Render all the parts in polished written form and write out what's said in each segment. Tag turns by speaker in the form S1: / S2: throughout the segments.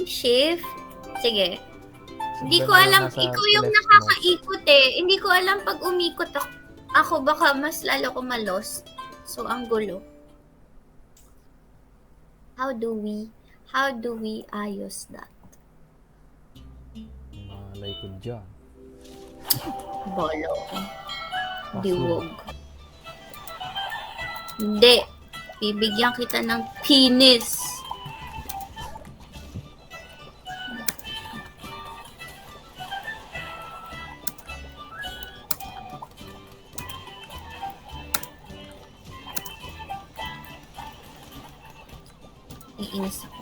S1: shift? Sige. Hindi ko
S2: Sundan mo yung
S1: alam,
S2: nasa
S1: ikaw yung
S2: left
S1: nakakaikot eh. Hindi ko alam pag umikot ako baka mas lalo ko malos. So, ang gulo. How do we ayos that?
S2: Malay ko dyan.
S1: Bolo.
S2: Mushroom.
S1: Diwog. Hindi. Bibigyan kita ng penis. Iinis ako.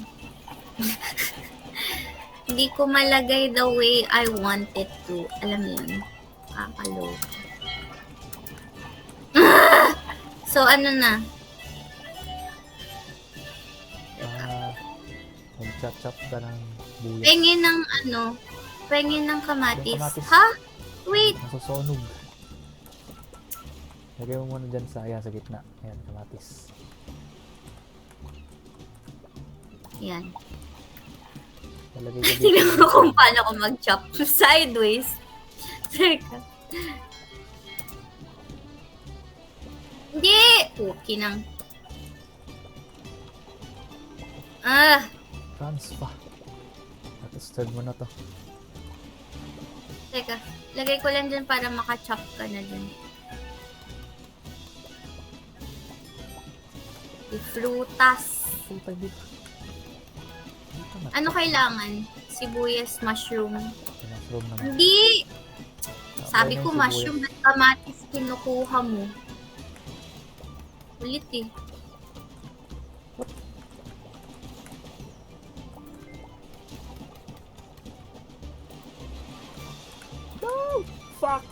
S1: Hindi ko malagay the way I want it to. Alam mo yun? Kakaloka. So, ano na?
S2: Mag-chop-chop ka ng buyas.
S1: Pengin ng ano? Pengin ng kamatis.
S2: Yung kamatis.
S1: Ha? Wait.
S2: Nasusunog. Lagay mo muna dyan sa gitna. Ayan, kamatis.
S1: Yan.
S2: Lalagay ko dito.
S1: Tingnan mo kung paano ko mag-chop. Sideways. Teka. Hindi! Puki ng...
S2: Transfer. At-stirred mo na to.
S1: Teka. Lagay ko lang dyan para maka-chop ka na dyan. Frutas.
S2: Putay dito.
S1: Ano kailangan? Sibuyas, mushroom.
S2: Mushroom naman.
S1: Hindi! Sabi ko
S2: Pwedeng
S1: mushroom at kamatis kinukuha mo. Ulit eh.
S2: No! Fuck!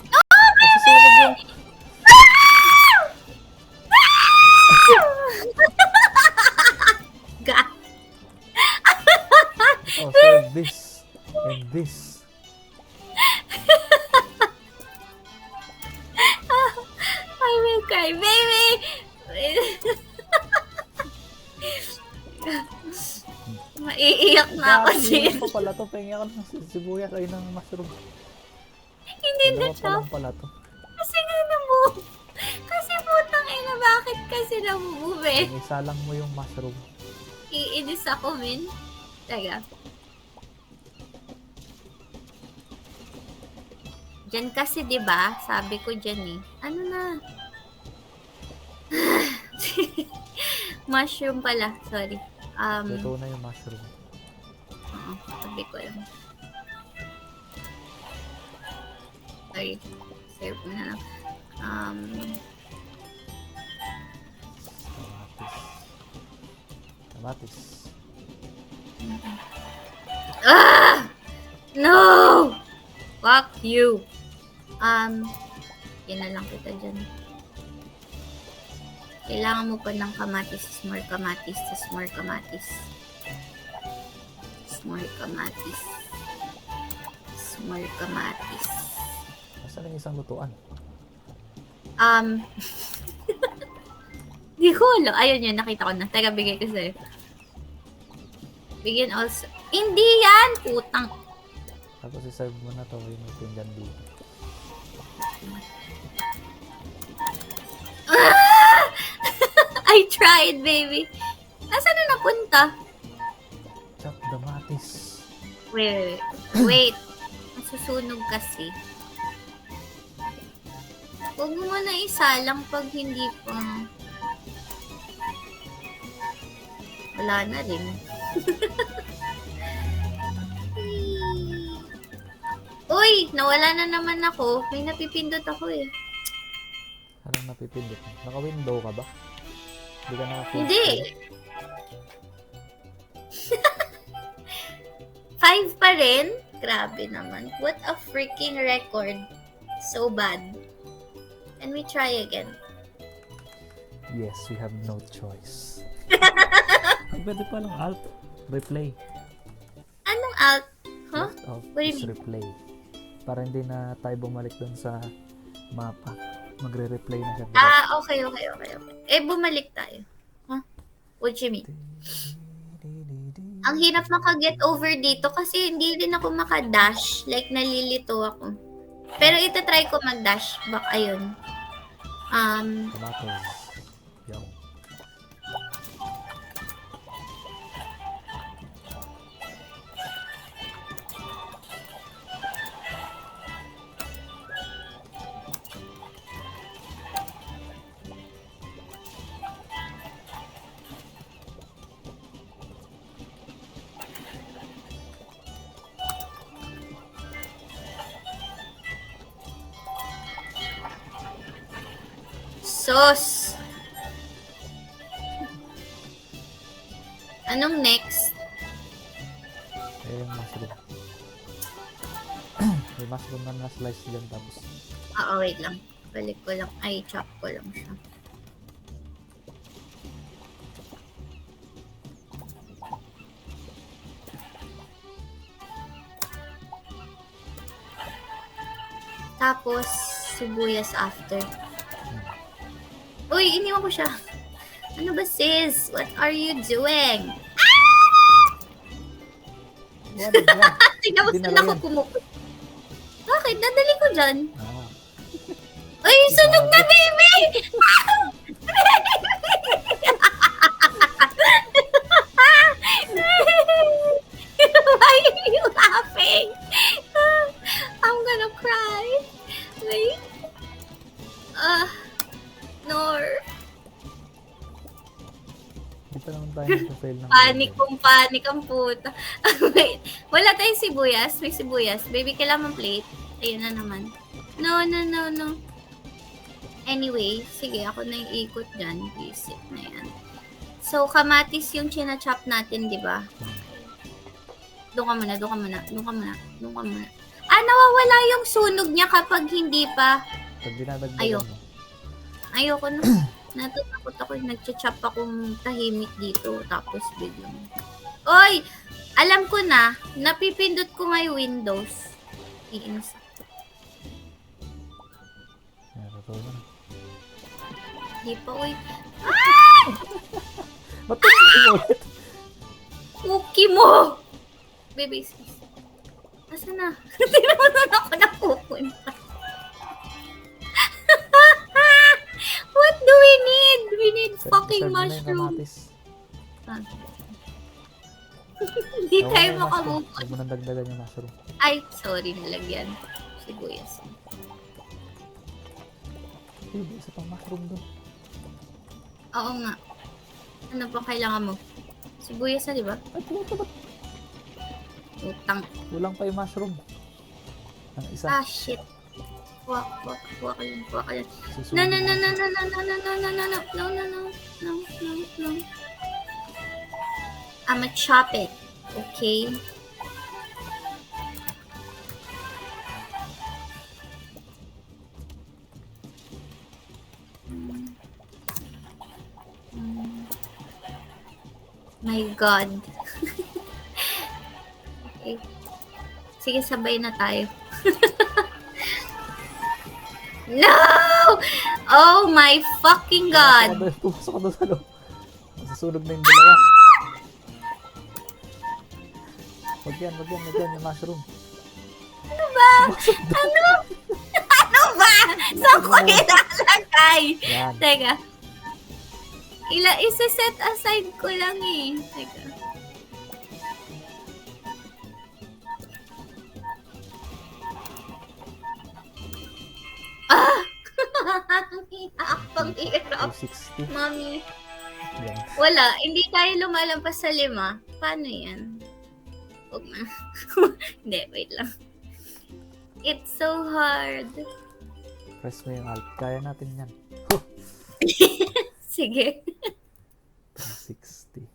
S2: Nasusunog yung...
S1: God.
S2: Oh, so this and this.
S1: I will cry, baby! Maiiyak na ako din.
S2: Dahil pa pala to. Pengi ako ng sibuyas ay ng mushroom.
S1: Hindi na
S2: Dalawa pa
S1: chop.
S2: lang pala to.
S1: Kasi nga namu. Kasi putang ina, bakit kasi namu eh?
S2: Isalang mo yung mushroom.
S1: Iinis ako, min. Teka. Diyan kasi, di ba? Sabi ko dyan eh. Ano na? Mushroom pala. Sorry.
S2: Ito na yung mushroom.
S1: Oo, sabi ko lang. Sorry. Save mo na lang.
S2: Kamatis.
S1: No! Fuck you. Yan na lang kita dyan. Kailangan mo pa ng kamatis, more kamatis, more kamatis. More kamatis. More kamatis.
S2: Nasaan yung isang lutuan?
S1: Di ko alam. Ayun yun, nakita ko na. Teka, bigay ko sa'yo. Bigyan also. Hindi yan! Putang.
S2: Tapos iserve mo na to yung pinggan dito.
S1: I tried, baby. Nasaan na napunta?
S2: Chop kamatis.
S1: Wait. Masusunog kasi. Huwag mo na isalang pag hindi pa. Wala na rin. Uy! Nawala na naman ako. May napipindot ako eh.
S2: Anong napipindot? Naka-window ka ba? Hindi ka naka-full
S1: Hindi!
S2: screen?
S1: 5 pa rin? Grabe naman. What a freaking record. So bad. Can we try again?
S2: Yes, we have no choice. Pwede pa lang alt. Replay.
S1: Anong alt? Huh?
S2: Left alt
S1: What do you
S2: is
S1: mean?
S2: replay. Para hindi na tayo bumalik dun sa mapa. Magre-replay na siya.
S1: Okay. Eh, bumalik tayo. Huh? What do you mean? Ang hirap maka-get over dito kasi hindi rin ako maka-dash. Like, nalilito ako. Pero itatry ko mag-dash. Bak, ayun.
S2: Tomatoes. Yum.
S1: Sos! Anong next?
S2: Yung mushroom. May mushroom na na-slice dyan tapos.
S1: Wait lang. Balik ko lang. Ay, chop ko lang siya. Tapos, sibuyas after. Uy, iniwan ko siya. Ano ba, sis? What are you doing?
S2: What is that?
S1: Tingnan mo
S2: Hindi
S1: saan
S2: na
S1: ako
S2: yan.
S1: pumupunta. Bakit? Dadali ko dyan.
S2: Ah.
S1: Uy, sunog na, baby! Why are you laughing? I'm gonna cry. Wait. Nor.
S2: Hindi pa naman tayo nag-fail ng
S1: Panic ang puta. Wait. Wala tayong sibuyas. May sibuyas. Baby, kailangan plate. Ayun na naman. No. Anyway, sige, ako na yung ikot dyan. Visit na yan. So, kamatis yung china-chop natin, di ba? Doon ka muna. Nawawala yung sunog niya kapag hindi pa.
S2: Pag dinadagdagan
S1: Ayoko.
S2: mo.
S1: Ayoko na. Natatakot ako. Nagcha-chop akong tahimik dito. Tapos biglang. Oy! Alam ko na. Napipindot ko nga yung Windows. Iinis.
S2: Yan, totoo na.
S1: Di pa, uy.
S2: Ba't ito ulit?
S1: Cookie mo! Baby, sis. Nasaan na? Hindi naman ako napupunta. What do we need? We need fucking
S2: Serve mo na yung
S1: mushroom.
S2: kamatis.
S1: Hindi
S2: Ewan
S1: tayo
S2: ko yung mushroom.
S1: makamove.
S2: Huwag mo nang dagdagan yung mushroom.
S1: Ay, sorry, nalagyan. Sibuyas.
S2: Hindi, isa pang mushroom doon.
S1: Oo nga. Ano pa kailangan mo? Sibuyas na, di ba?
S2: Ay, puto ba't?
S1: Utang.
S2: Kulang pa yung mushroom. Ang isa.
S1: Shit. Kuha ka yun.
S2: Susunod
S1: No.
S2: na.
S1: I'ma chop it. Okay? My God. Okay. Sige, sabay na tayo. No! Oh my fucking God!
S2: Pumasok ka doon sa loob. Masusunog na yung dalawa. Wag yan yung mushroom.
S1: Ano ba? Ano ba? Saan ko ilalagay?
S2: Yan.
S1: Teka. Isa-set aside ko lang eh. Teka. Ang hirap.
S2: 260.
S1: Mami.
S2: Yan.
S1: Wala. Hindi tayo lumalampas sa 5. Paano yan? Huwag na. Hindi, wait lang. It's so hard.
S2: Press mo yung alt. Kaya natin yan.
S1: Sige.
S2: 260.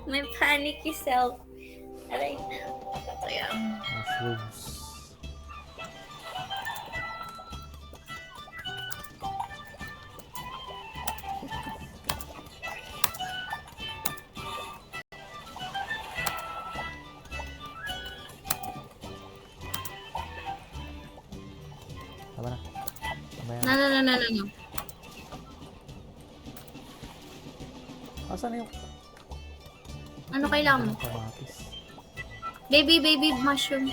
S1: My panicky self. Aray. So, yeah.
S2: Mushrooms. Tama na. Mamaya na.
S1: No.
S2: Asan na yung...
S1: Ano kailangan mo?
S2: Kamatis.
S1: Baby mushroom.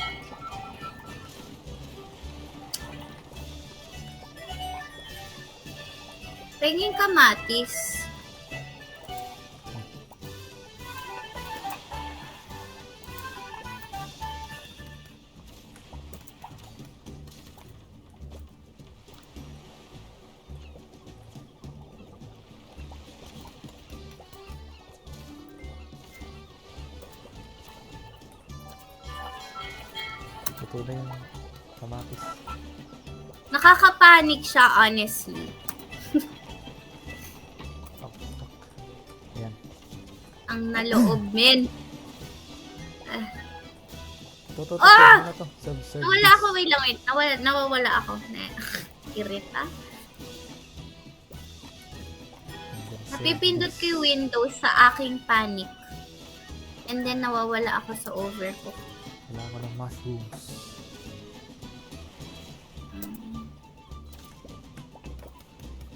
S1: Pengin kamatis.
S2: Ito na yung kamatis.
S1: Nakakapanik siya, honestly.
S2: Tok, tok. Yan.
S1: Ang naloob, men.
S2: Ito.
S1: Ah!
S2: Ano to? Serve
S1: Nawala
S2: this.
S1: ako, wait lang, wait. Nawawala ako. Irita.
S2: And then serve
S1: Napipindot
S2: this.
S1: ko yung Windows sa aking panic. And then nawawala ako sa overcook.
S2: Kailangan ko ng mushrooms.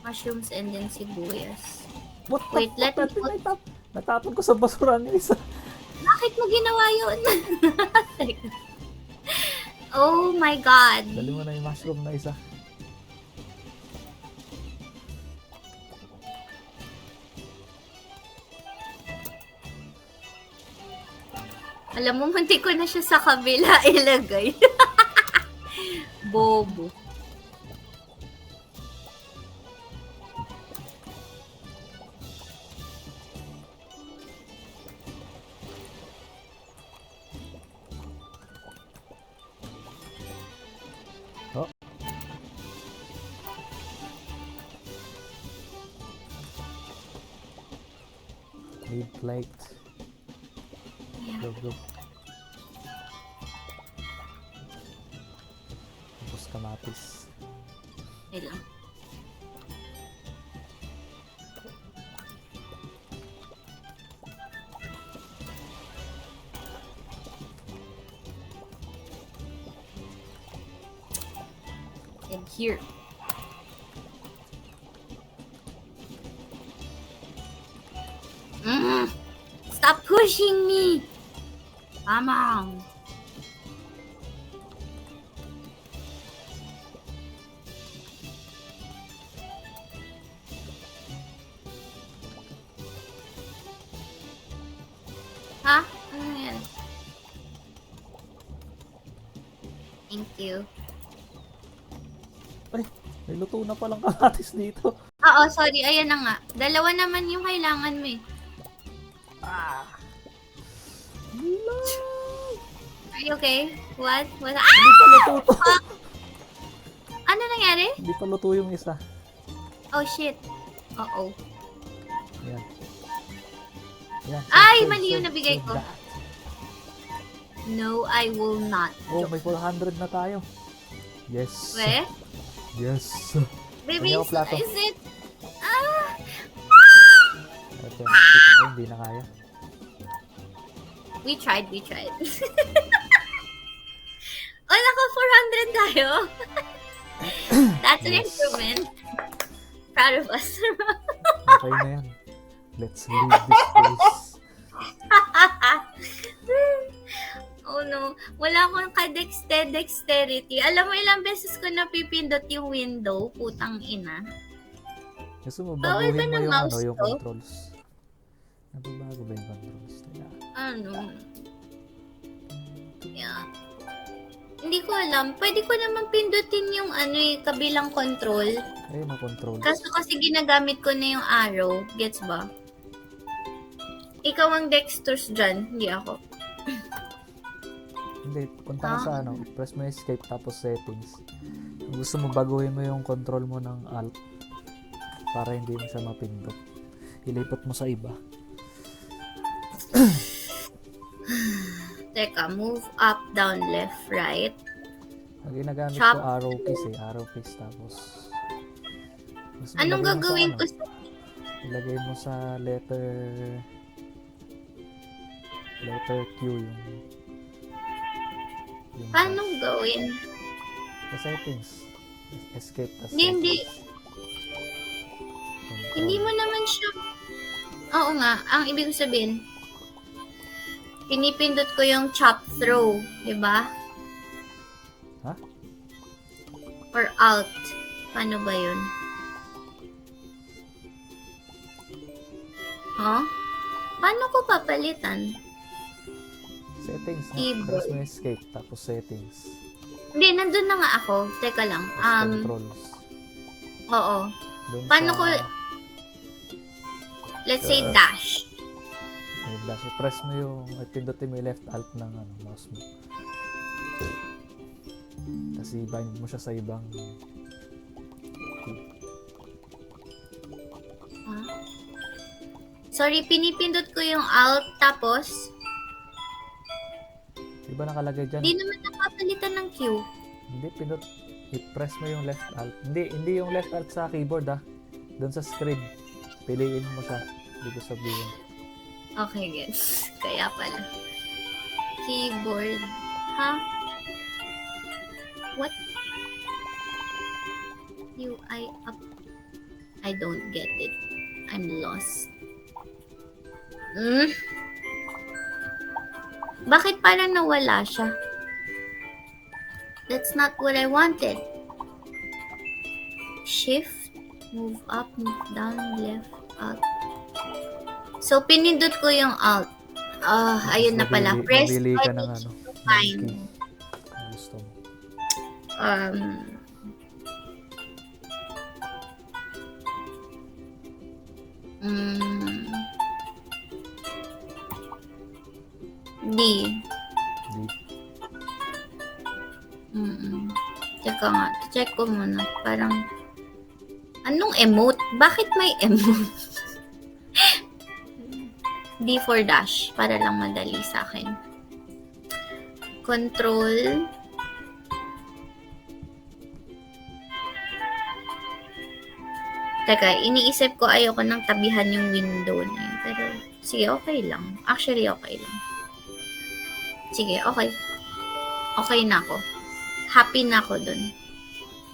S1: Mushrooms and then sibuyas.
S2: What the
S1: Wait, let me put...
S2: Natapon ko sa basura yung isa.
S1: Bakit mo ginawa yun? Oh my God.
S2: Dali mo na yung mushroom na isa.
S1: Alam mo, munti ko na siya sa kabila ilagay. Bobo.
S2: Oh. Need plate.
S1: Yeah.
S2: Go. Tapos kamatis.
S1: Wait lang. And here. Stop pushing me! Come on. Ha? Ano yan? Thank you.
S2: Ay, may luto na palang kamatis dito.
S1: Oo, sorry. Ayan na nga. Dalawa naman yung kailangan mo eh.
S2: Ah!
S1: Are you okay? What? What? Ah!
S2: Hindi pa luto to.
S1: Ano nangyari?
S2: Hindi pa luto yung isa.
S1: Oh, shit. Uh-oh.
S2: Yan. Yan.
S1: Ay, mali yung nabigay ko.
S2: that.
S1: No, I will not.
S2: Oh, may 400 na tayo. Yes.
S1: We?
S2: Yes.
S1: Baby,
S2: Hindi ako plato.
S1: is it? Ah!
S2: Ito, ay, hindi na kaya.
S1: We tried. Oh, naka 400 tayo. That's an
S2: Yes.
S1: improvement. Proud of us.
S2: Okay na yan. Let's leave this place.
S1: Oh no, wala akong dexterity. Alam mo, ilang beses ko napipindot yung window, putang ina.
S2: Gusto mo
S1: Bawal ba
S2: baguhin mo
S1: ng
S2: yung,
S1: mouse
S2: yung
S1: to?
S2: controls? Nababago ba yung controls nila?
S1: Ano? Yeah. Hindi ko alam. Pwede ko naman pindutin yung kabilang control.
S2: Ayun ang controls.
S1: Kaso kasi ginagamit ko na yung arrow. Gets ba? Ikaw ang dexterous dyan, hindi ako.
S2: Hindi, punta ka sa press mo escape tapos settings. Kung gusto mo baguhin mo yung control mo ng alt para hindi mo siya mapindot. Ilipat mo sa iba.
S1: Teka, move up, down, left, right.
S2: Ang ginagamit
S1: Chop.
S2: ko arrow keys arrow keys tapos gusto mo
S1: Anong
S2: lagay mo sa
S1: gagawin ko sa...
S2: ilagay mo sa letter Q yung
S1: Paano gawin?
S2: sa settings. Escape tas
S1: Hindi.
S2: settings. Control.
S1: Hindi mo naman siya... Oo nga, ang ibig ko sabihin, pinipindot ko yung chop throw, di ba?
S2: Ha?
S1: Or alt. Paano ba yun? Huh? Paano ko papalitan?
S2: Settings.
S1: Keyboard.
S2: Press mo yung escape, tapos settings.
S1: Hindi, nandun na nga ako. Teka lang.
S2: Tapos controls.
S1: Oo.
S2: Doon
S1: Paano
S2: sa,
S1: ko, let's say dash.
S2: dash, press mo yung, pindutin mo yung left alt ng mouse mo. Tapos i-bind mo siya sa ibang key.
S1: Sorry, pinipindot ko yung alt, tapos,
S2: Di ba nakalagay dyan?
S1: di naman napapalitan ng Q.
S2: Hindi, i-press mo yung left alt. Hindi yung left alt sa keyboard Doon sa screen. Piliin mo siya. Hindi ko sabihin.
S1: Okay, guys. Kaya pala. Keyboard. Ha? What? UI up. I don't get it. I'm lost. Bakit parang nawala siya? That's not what I wanted. Shift, move up, move down, left, up. So, pinindot ko yung alt. Ayun na pala. Press
S2: Mabili ka ng
S1: to
S2: ng
S1: find.
S2: key. Ang gusto mo.
S1: D.
S2: Di.
S1: Teka nga, check ko muna. Parang, anong emote? Bakit may emote? D for dash, para lang madali sa akin. Control. Teka, iniisip ko ayoko nang tabihan yung window na yun. Pero, sige, okay lang. Actually, okay lang. Sige, okay. Okay na ako. Happy na ako dun.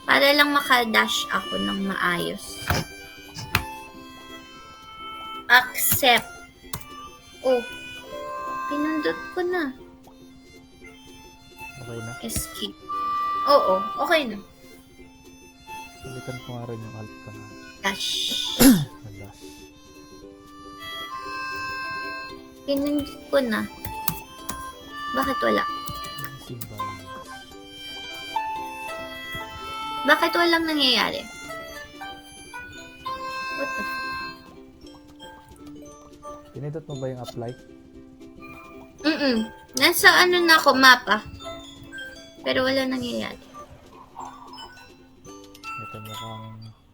S1: Para lang makadash ako ng maayos. Accept. Oh. Pinundot ko na.
S2: Okay na.
S1: Escape. Oo, okay na.
S2: Balikan ko nga rin yung alt ka na.
S1: Dash.
S2: Dash.
S1: Pinundot ko na. Bakit wala?
S2: Missing values.
S1: Bakit walang nangyayari? What the f-
S2: Pinindot mo ba yung apply?
S1: Nasa ano na ako, mapa. Pero wala nangyayari.
S2: Ito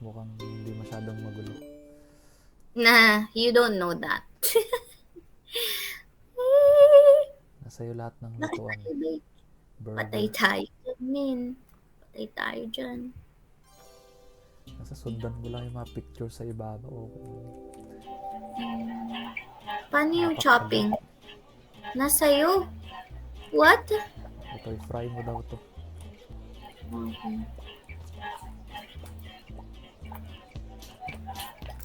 S2: mukhang hindi masyadong magulo.
S1: Na, you don't know that.
S2: Nasa'yo lahat ng
S1: Bakit
S2: lutuan.
S1: tayo ba? Patay
S2: Burger.
S1: tayo dyan, min. Patay tayo dyan.
S2: Nasa sundan mo lang yung mga picture sa ibaba. Okay.
S1: Paano yung chopping? Nasa'yo? What?
S2: Ito, i-fry mo daw to.
S1: Okay.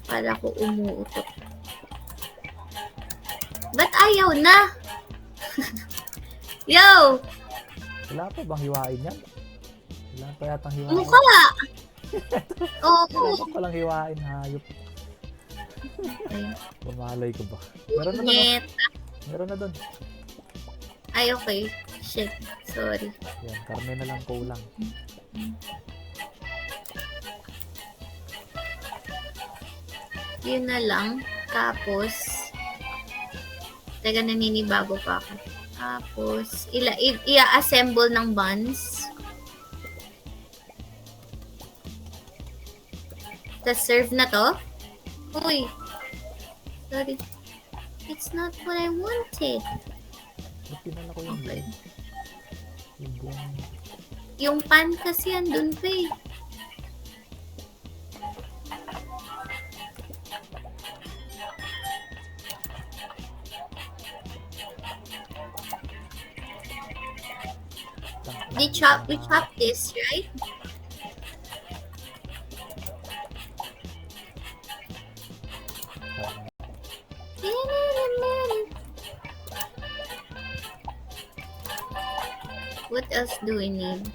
S1: Para ko umuutot. Ba't ayaw na? Yo!
S2: Wala pa bang hiwain yan? Wala pa yatang hiwain.
S1: Mukha! Oo.
S2: Wala pa lang hiwain, hayop. Pumalay ko ba? Meron na doon.
S1: Nyet.
S2: Meron na doon.
S1: Ay, okay. Shit. Sorry.
S2: Yan, karne na lang kulang.
S1: Yun na lang. Tapos, teka, naninibago pa ako. Tapos, i-assemble ng buns. Tapos, serve na to. Uy. Sorry. It's not what I wanted.
S2: Ba't pinala ko yung
S1: Okay.
S2: yung buong...
S1: Yung pan kasi andun pa eh. We chop this, right? What else do we need?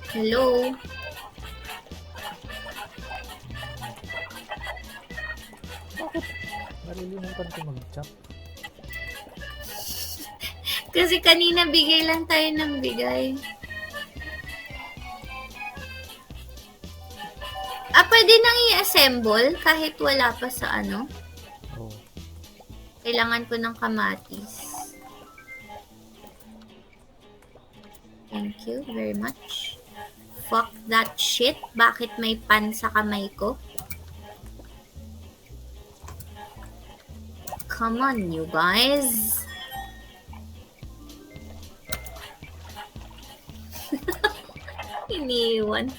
S1: Hello?
S2: Nalilimutan ko mag-chop.
S1: Kasi kanina bigay lang tayo ng bigay. Pwede nang i-assemble kahit wala pa sa ano.
S2: Oh.
S1: Kailangan ko ng kamatis. Thank you very much. Fuck that shit. Bakit may pan sa kamay ko? Come on, you guys. Iniwan.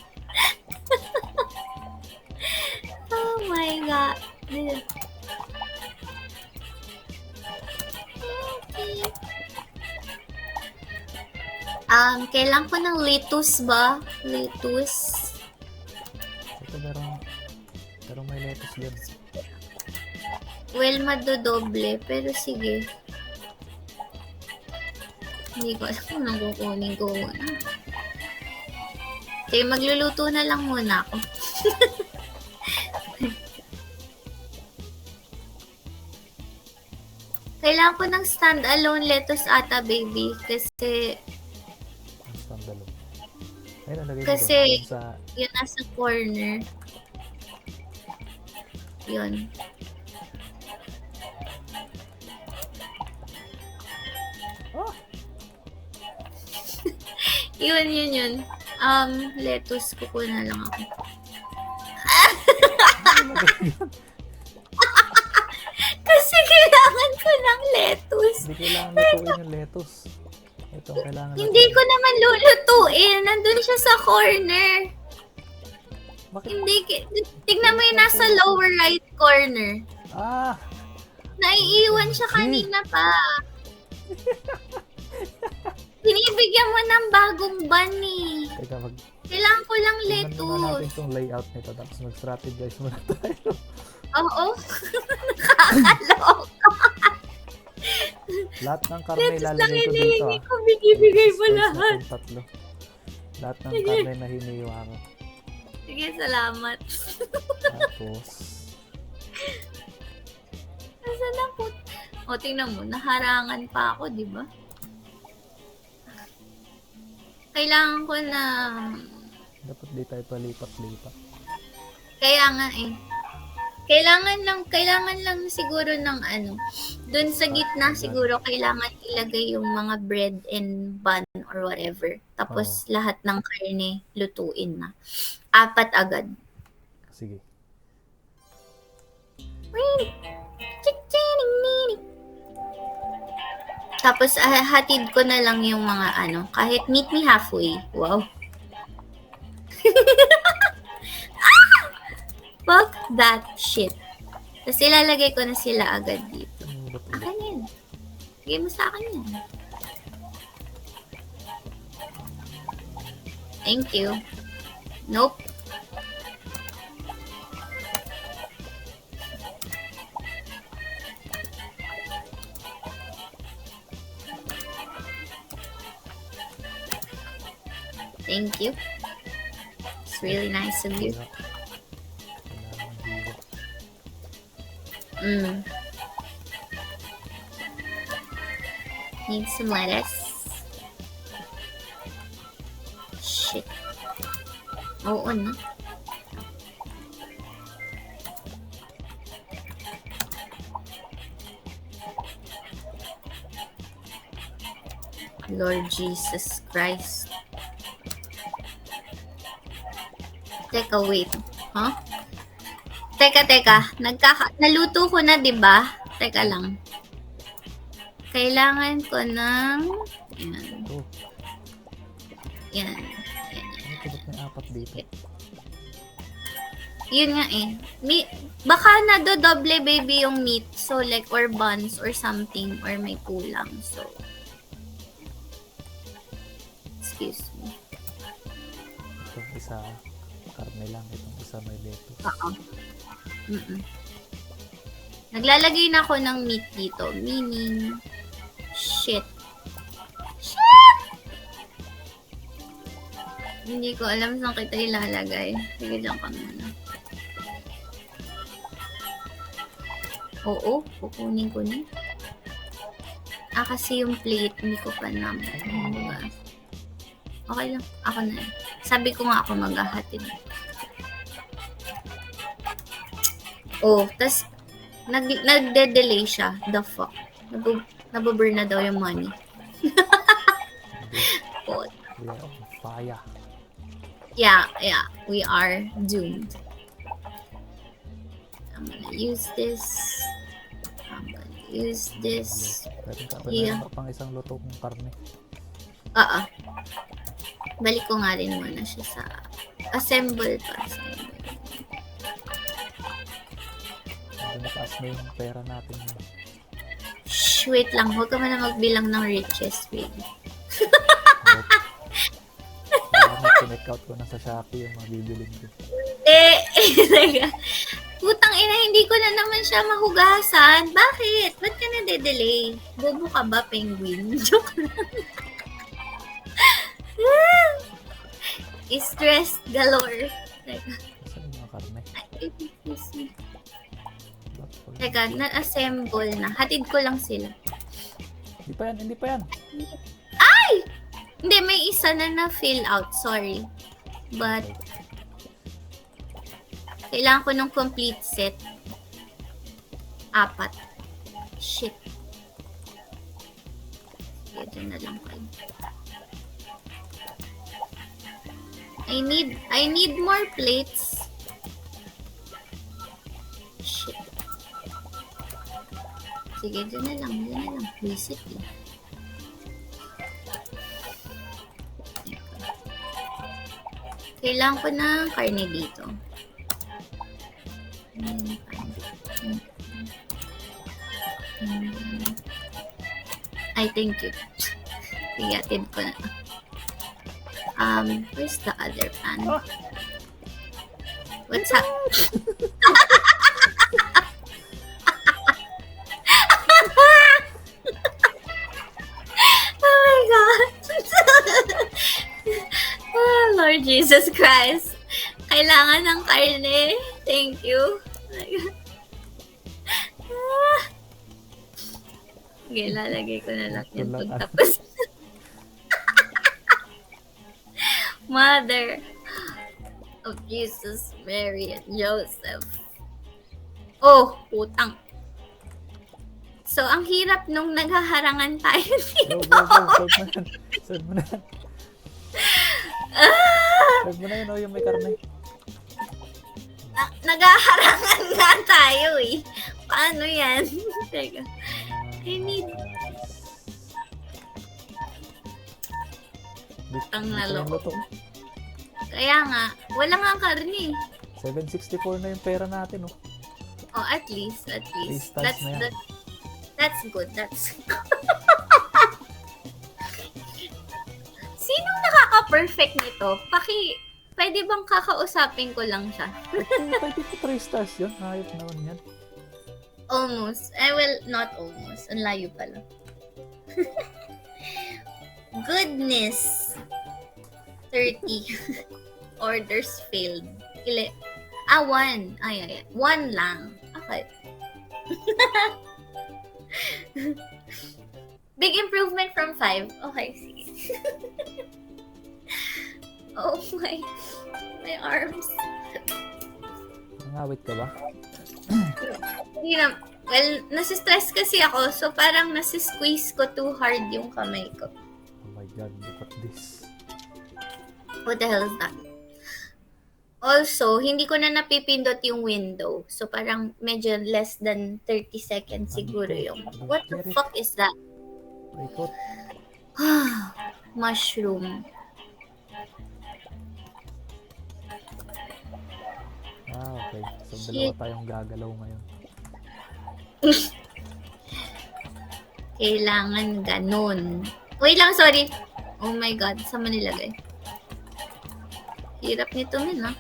S1: Oh my god. Okay. Kailangan ko ng lettuce ba? Lettuce.
S2: Ito pero may lettuce din.
S1: Well, madodoble. Pero sige. Hindi ko alam kung anong kukunin ko muna. Okay, magluluto na lang muna ako. Kailangan ko ng stand-alone lettuce ata, baby. Kasi
S2: Ang standalone. Ay, nalagay mo
S1: Kasi-
S2: doon sa...
S1: yun nasa corner. Yun.
S2: Oh!
S1: Yun. Lettuce kukuha na lang ako. Kasi kailangan ko ng lettuce.
S2: Hindi kailangan lutuin yung lettuce. Ito ang kailangan
S1: Hindi ko naman lulutuin. Nandun siya sa corner.
S2: Bakit?
S1: Hindi, tignan mo yung nasa lower right corner.
S2: Ah!
S1: Naiiwan siya kanina pa. Binibigyan mo ng bagong bunny.
S2: Teka,
S1: Kailangan ko lang
S2: tingnan muna natin
S1: lettuce.
S2: itong layout nito tapos mag-strategize muna tayo.
S1: Oo. Nakakaloka.
S2: Lahat ng karne
S1: Lettuce lang
S2: ilalagay ko dito.
S1: hinihingi ko. Binibigay mo
S2: Space na
S1: lahat.
S2: itong tatlo. Lahat ng
S1: Sige.
S2: karne na hiniwa ko.
S1: Sige, salamat.
S2: Tapos,
S1: Nasaan na po? O, tingnan mo. Naharangan pa ako, di ba? Kailangan ko na...
S2: dapat di tayo palipat-lipat.
S1: Kaya nga eh. Kailangan lang siguro ng ano. Doon sa gitna siguro kailangan ilagay yung mga bread and bun or whatever. Tapos lahat ng karne lutuin na. 4 agad.
S2: Sige.
S1: Tapos hatid ko na lang yung mga ano. Kahit meet me halfway. Wow. Fuck that shit. Tapos ilalagay ko na sila agad dito. Akin yan. Bigay mo sa akin yan. Thank you. Nope. Thank you. It's really nice of you.
S2: Kailangan hiwa.
S1: Need some lettuce. Shit. Oo na. Lord Jesus Christ. Teka, wait. Huh? Teka. Naluto ko na, 'di ba? Teka lang. Kailangan ko ng... Yan.
S2: Ito.
S1: Yan.
S2: Ano ito? Ba't may 4 dito?
S1: Yun nga eh. Baka nadodoble baby yung meat. So like, or buns or something. Or may kulang. So, excuse me.
S2: Ito, isa. Karne lang. Itong isa may lettuce.
S1: Oo. Mm-mm. Naglalagay na ako ng meat dito. Meaning, shit. Hindi ko alam saan kita ilalagay. Sige, dyan ka muna. Oo, kukunin ko na. Kasi yung plate, hindi ko pa naman. Okay lang, ako na. Sabi ko nga ako maghahatid. Oh, tas nagde-delay siya. The fuck. Nabuburn na daw yung money. Oh.
S2: Fire.
S1: Yeah, we are doomed. I'm gonna use this. Yeah.
S2: Meron pang isang luto kong karne.
S1: Oo. Balik ko nga rin muna siya sa assemble pa.
S2: Nataas na yung pera natin.
S1: Shh, wait lang. Huwag ka na magbilang ng riches, baby.
S2: Check out ko na sa Shopee yung mga bibilin ko.
S1: Putang ina, hindi ko na naman siya mahugasan. Bakit? Ba't ka na-delay? Bobo ka ba, penguin? Joke lang. Stressed galore.
S2: Saan yung mga karne?
S1: Teka, na-assemble na. Hatid ko lang sila.
S2: Hindi pa yan.
S1: Hindi, may isa na na-fill out. Sorry. But, kailangan ko ng complete set. 4. Shit. Sige, dyan na lang kayo. I need more plates. Shit. Sige, dyan na lang. Visit eh. Kailangan ko ng karne dito. I thank you. Igatid ko na. Where's the other pan? What's up? Oh my God. Oh, Lord Jesus Christ. Kailangan ng karne. Thank you. Sige, lalagay ko na lang yan pagtapos. Mother of Jesus, Mary, and Joseph. Oh, putang. So, ang hirap nung naghaharangan tayo dito.
S2: Serve mo na yan. Serve mo na yun, yung may karne.
S1: Naghaharangan nga tayo eh. Paano yan? Teka. I need... Ang naloko. Kaya nga, wala nga karne.
S2: 764 na yung pera natin, oh.
S1: Oh, at least. That's good. Sinong nakaka-perfect nito? Pwede bang kakausapin ko lang siya?
S2: Pwede ko 3 stars yun. Hayop naman yan.
S1: Almost. Not almost. Ang layo pala. Goodness. 30. Orders failed. 1. Ay. 1 lang. Okay. Big improvement from 5. Okay, sige. Oh my arms.
S2: Nangawit ka ba?
S1: Hindi na. Well, nasistress kasi ako. So, parang nasisqueeze ko too hard yung kamay ko.
S2: Oh my God, look at this.
S1: What the hell is that? Also, hindi ko na napipindot yung window. So, parang medyo less than 30 seconds siguro yung... What the fuck is that?
S2: Ikot.
S1: Mushroom.
S2: Okay. So, dalawa tayong gagalaw ngayon.
S1: Kailangan ganun. Wait lang, sorry. Oh my God, saan mo nilagay? Hirap nito min, no?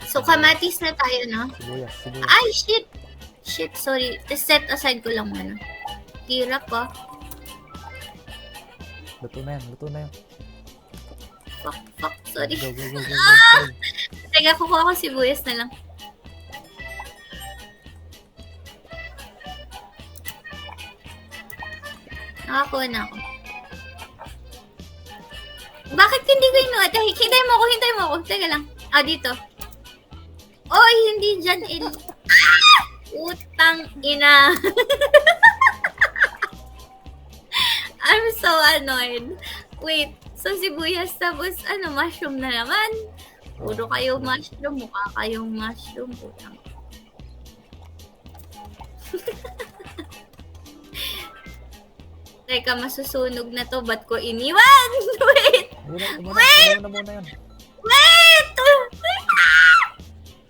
S1: So, kamatis na tayo, no?
S2: Sibuyas, sibuyas.
S1: Ay, shit! Shit, sorry. Set aside ko lang muna. Hirap, ah.
S2: Luto na yan, luto na yan.
S1: Fuck, sorry.
S2: Go, go, go, go, go.
S1: Teka, kukuha ko sibuyas na lang. Nakakuha na ako. Bakit hindi ko inuha? Hintay mo ako. Teka lang. Dito. Oy, hindi dyan. Utang ina. I'm so annoyed. Wait. So, sibuyas tapos, mushroom na naman. Puro kayo mushroom. Mukha kayong mushroom. Utang. Teka, masusunog na to. Ba't ko iniwan? Wait!
S2: Wait! Muna yan.
S1: Wait!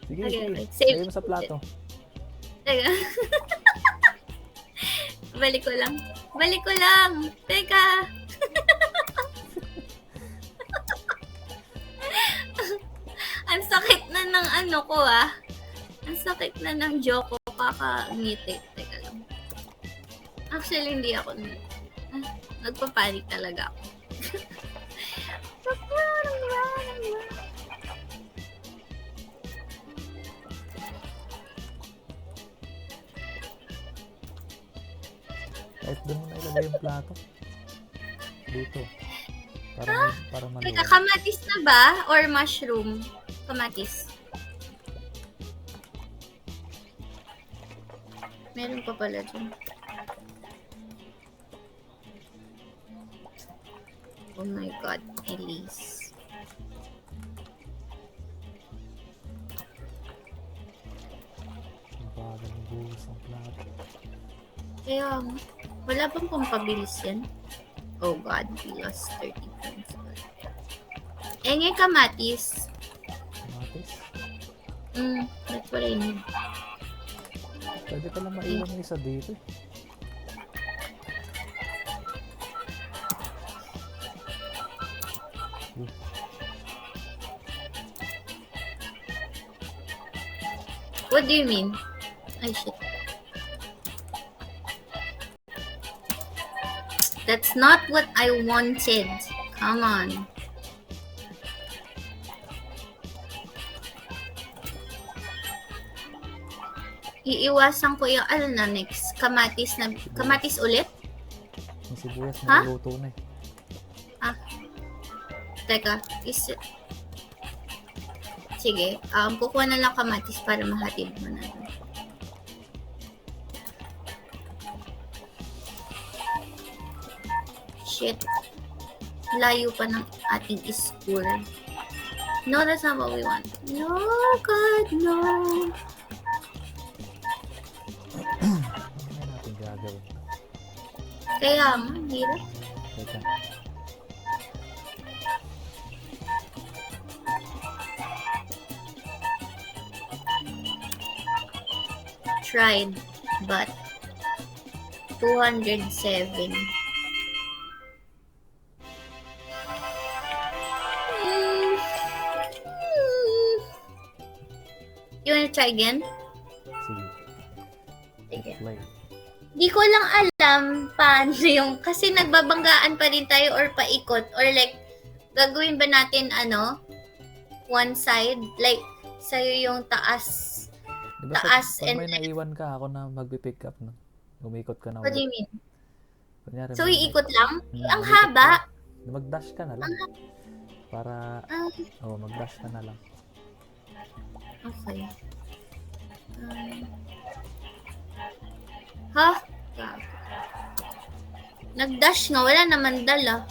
S2: Sige,
S1: Okay,
S2: sige.
S1: okay. Save.
S2: Lagay mo sa plato.
S1: Teka. Balik ko lang. Teka. Ang sakit na ng ko, ah. Ang sakit na ng joke ko. Kakangiti. Teka lang. Actually, hindi ako nagpapanik talaga ako.
S2: Kahit doon mo na ilagay yung plato. Dito. Para maluwa.
S1: Teka, kamatis na ba? Or mushroom? Kamatis. Meron pa pala dyan. Oh my God, Elise.
S2: Ang bagal ng buhos ng plato.
S1: Kaya, wala bang pampabilis yan? Oh God, we lost 30 points. Ngayon kamatis.
S2: Kamatis?
S1: That's what I need.
S2: Pwede pa lang maiwan yung isa dito.
S1: What do you mean? Ay, shit. That's not what I wanted. Come on. Iiwasan ko yung next? Kamatis ulit?
S2: Yung sibuyas
S1: Ha?
S2: na luto na eh.
S1: Teka, sige, kukuha na lang kamatis para mahatid mo na. Shit. Layo pa ng ating school. No, that's not what we want. No, God, no.
S2: Ano natin gagawin?
S1: Kaya nga, hirap.
S2: Teka.
S1: Tried, but 207. You wanna try again?
S2: Sige.
S1: Sige.
S2: Play.
S1: Di ko lang alam paano yung, kasi nagbabanggaan pa rin tayo or paikot, or like, gagawin ba natin one side, like, sa'yo yung taas,
S2: Diba
S1: taas
S2: pag
S1: and
S2: may naiwan ka, ako na magpipick up no? Umikot ka na
S1: what do you
S2: ulit.
S1: mean?
S2: Kunyari,
S1: So,
S2: may-
S1: iikot lang? Ang
S2: umikot
S1: haba?
S2: ka, mag-dash ka na lang. Para, mag-dash ka na lang.
S1: Okay. Ha? Nag-dash nga, wala naman dala.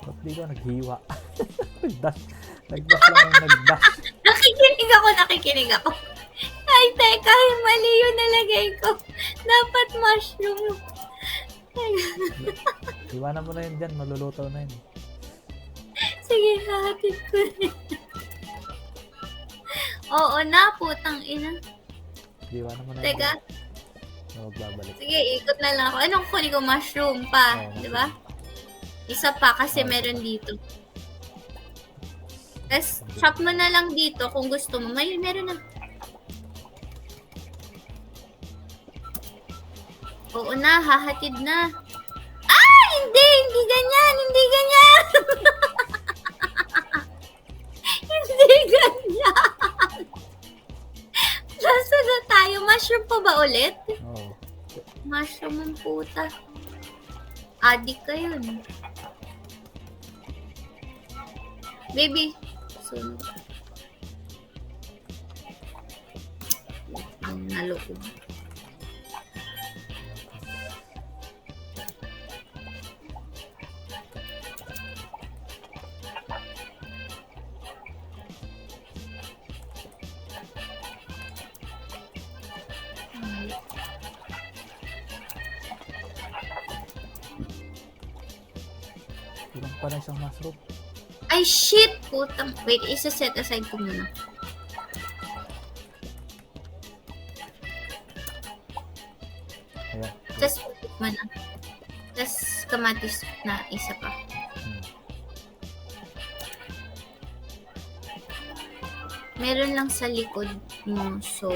S2: Ba't di ka naghiwa? Nag-dash. Nag-dash lang yung nag-dash.
S1: Nakikinig ako. Ay, teka, mali yung nalagay ko. Dapat mushroom.
S2: Iwanan mo na yun dyan, maluluto na yun.
S1: Sige, hahatid ko rin. Oo na, putang ina.
S2: Iwanan mo na yun.
S1: Teka.
S2: na magbabalik.
S1: Sige, ikot na lang ako. Anong kunin ko? Mushroom pa.
S2: Oo,
S1: Di ba? Isa pa kasi
S2: Oo,
S1: meron
S2: isa pa.
S1: dito. Tapos, chop mo na lang dito kung gusto mo. May meron na. Oo na, hahatid na. Ah! Hindi! Hindi ganyan! Hindi ganyan! Hindi ganyan! Nasa na tayo? Mushroom pa ba ulit?
S2: Oo.
S1: Mushroom ang puta. Adik ka yun. Baby. So, ang naloko.
S2: Kulang pa na isang mushroom.
S1: Ay, shit! Putang. Wait, isa-set aside ko muna.
S2: Ayan.
S1: Tapos, put mo na. Tapos, kamatis na isa pa. Meron lang sa likod mo, so...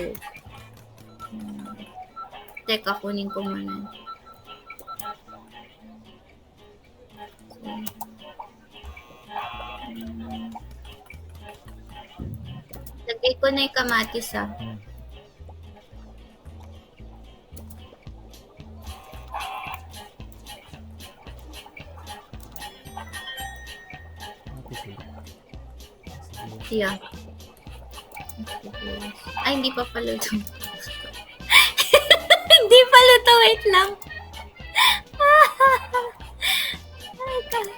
S1: Teka, kunin ko muna. Lagay ko na yung kamatis, ah. Yeah. Ay, hindi pa pala ito. Hindi pala ito. Wait lang. Ay, ka-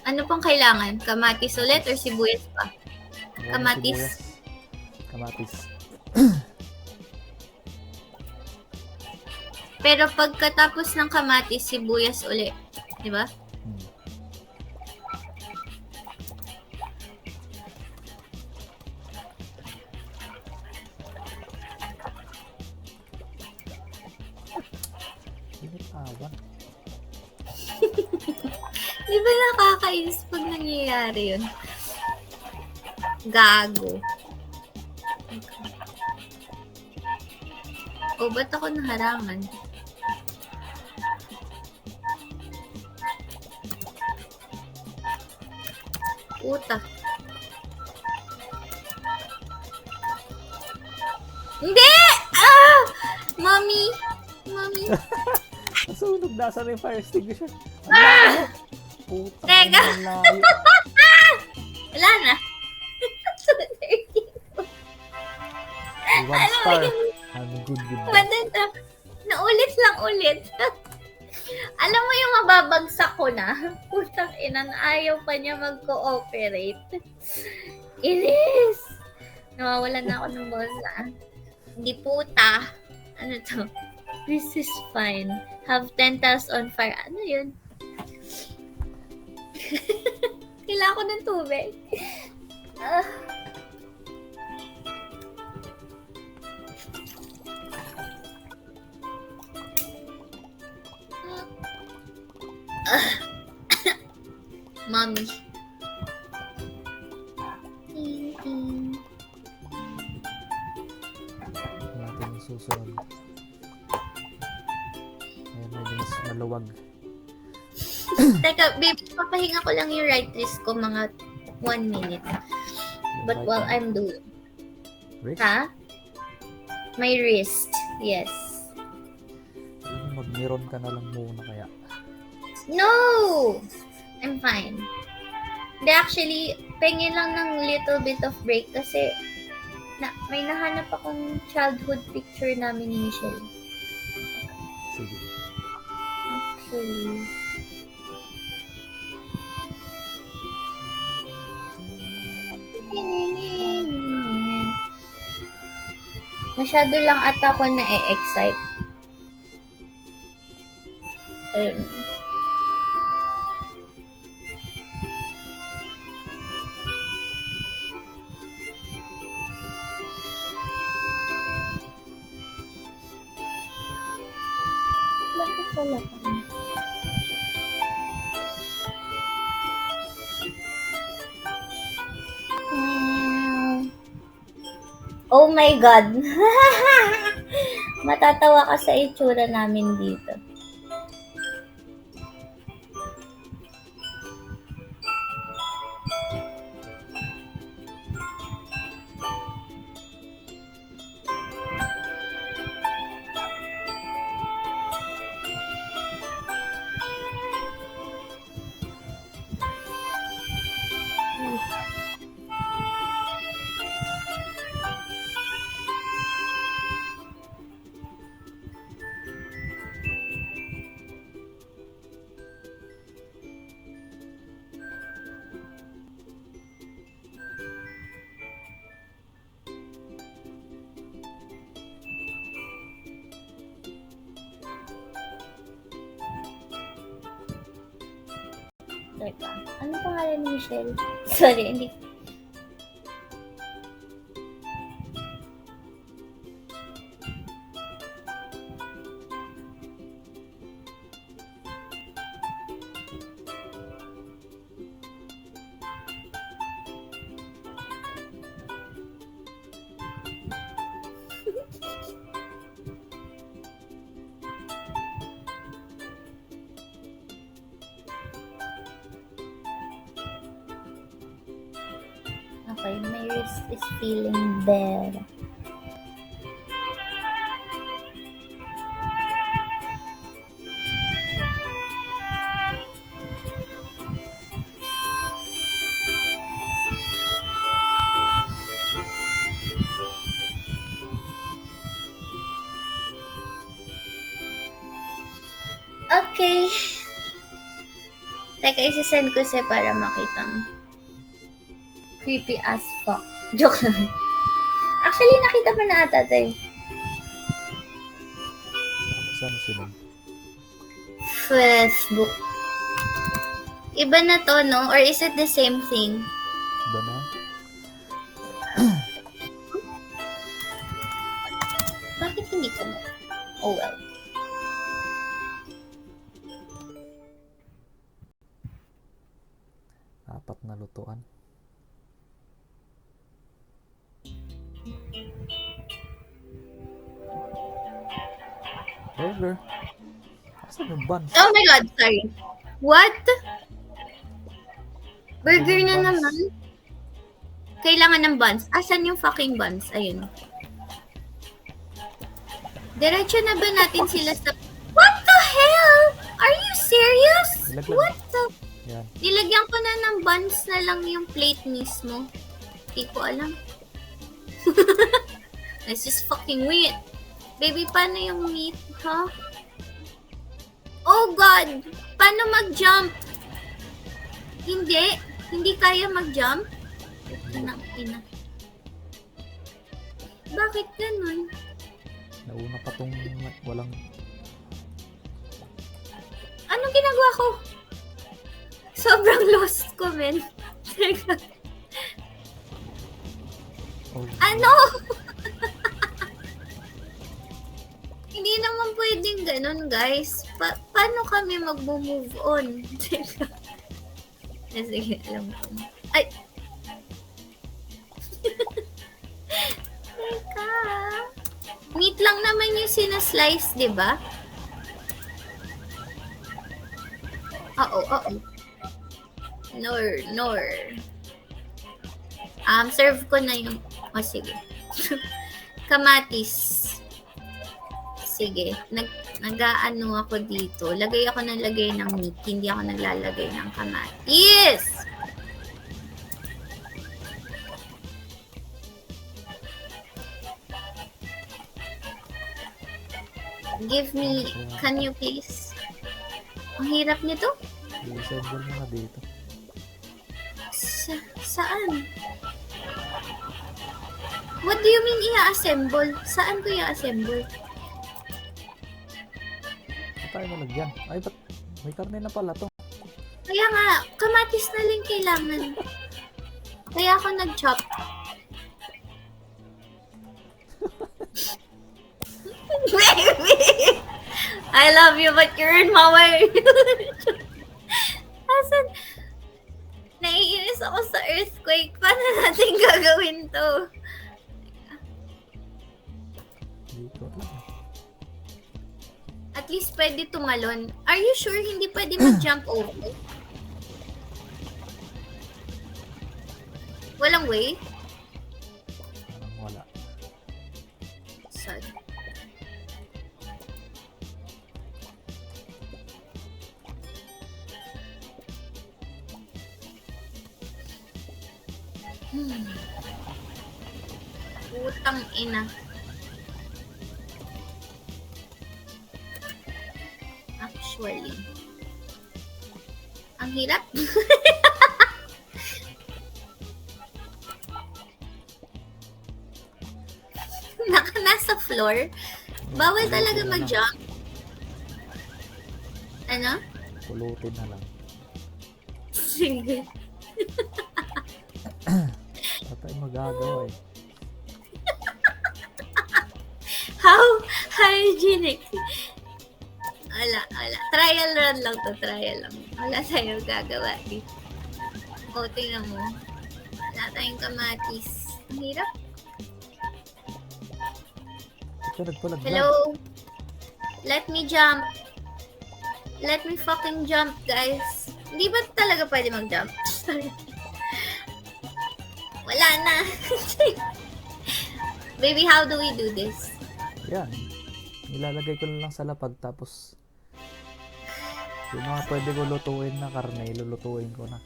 S1: Ano pang kailangan? Kamatis ulit or sibuyas pa?
S2: Ayan,
S1: Kamatis.
S2: sibuyas. Kamatis.
S1: Pero pagkatapos ng kamatis, sibuyas ulit. Di ba?
S2: Awan.
S1: Di ba nakakainis pag nangyayari yun? Gago. O, ba't ako naharangan? Puta. Hindi! Ah! Mommy! Mommy!
S2: Nasunog, nasa na yung fire extinguisher. Ah! Puta.
S1: Teka.
S2: Layo.
S1: Wala na.
S2: One star. I'm good with that.
S1: Madanda. Naulit lang ulit. Alam mo yung mababagsak ko na? Putang ina, ayaw pa niya mag-cooperate. Inis! Nawawalan na ako ng bosa. Hindi puta. Ano to? This is fine. Have 10 tiles on fire. Ano yun? Kailangan ko ng tubig. Mommy.
S2: Natin yung susunod. Ayan, medyo mas maluwag.
S1: Teka, babe, papahinga ko lang yung right wrist ko mga 1 minute. But while I'm doing...
S2: Wrist?
S1: Ha? My wrist. Yes.
S2: Alam mo, mag-miron ka na lang muna kaya.
S1: No! I'm fine. Hindi, actually, pengin lang ng little bit of break kasi may nahanap akong childhood picture namin ni Michelle.
S2: Sige.
S1: Actually. Masyado lang ata ako na-excite. pala. Oh my God. Matatawa ka sa itsura namin dito. Teka, ano pangalan ni Michelle? Sorry, hindi. Okay, my wrist is feeling better. Okay. Teka, isisend ko siya para makita mo. Creepy as fuck. Joke lang. Actually, nakita pa na ata tayo.
S2: Saan sila?
S1: Facebook. Iba na to, no? Or is it the same thing?
S2: Ba na?
S1: Bakit hindi ko na? Oh well.
S2: Apat na lutuan. Burger. Asan yung buns?
S1: Oh my God, sorry. What? Burger
S2: Yung
S1: na
S2: buns.
S1: naman? Kailangan ng buns. Asan yung fucking buns? Ayun. Diretso na ba natin sila sa... What the hell? Are you serious?
S2: Ilaglag.
S1: What the...
S2: Yan.
S1: Nilagyan ko na ng buns na lang yung plate mismo. Hindi ko alam. This is fucking weird. Baby, paano yung meat, huh? Oh God! Paano mag-jump? Hindi. Hindi kaya mag-jump? Ina. Bakit ganun?
S2: Nauna pa tong walang...
S1: Anong ginagawa ko? Sobrang lost ko, men.
S2: Oh,
S1: Ano? Hindi naman pwedeng ganun, guys. Paano kami mag-move on? Sige, alam ko. Ay! Teka. Meat lang naman yung sinaslice, di ba? Oo. Nor. Serve ko na yung... Oh, sige. Kamatis. Sige. Nag-aano ako dito. Lagay ako ng lagay ng meat. Hindi ako naglalagay ng kamatis. Give me... Can you please? Ang hirap nito.
S2: i-assemble mo na dito.
S1: Saan? What do you mean i-assemble? Saan ko i-assemble?
S2: Saan tayo nalagyan? Ay, ba't may karne na pala to?
S1: Kaya nga, kamatis na lang kailangan. Kaya ako nag-chop. Baby! I love you, but you're in my way. Asan? Naiinis ako sa earthquake. Paano natin gagawin to?
S2: Dito lang.
S1: At least pwede tumalon. Are you sure hindi pwede mag-jump over? Walang way?
S2: Parang wala.
S1: Sad. Putang ina. Actually. Ang hirap. Nasa floor. Bawal talaga mag-jump. Ano?
S2: Pulutin na lang.
S1: Sige.
S2: Patay magagawa eh.
S1: How hygienic. Wala. Trial run lang to, trial lang. Wala sa'yo gagawa dito. O, tingnan mo. Wala tayong kamatis. Ang hirap.
S2: Ito nagpalag.
S1: Hello? Let me jump. Let me fucking jump, guys. Hindi ba talaga pwede mag-jump? Wala na. Baby, how do we do this?
S2: Yan. Nilalagay ko lang sa lapag tapos yung mga pwede ko lutuin na karne, lulutuin ko na.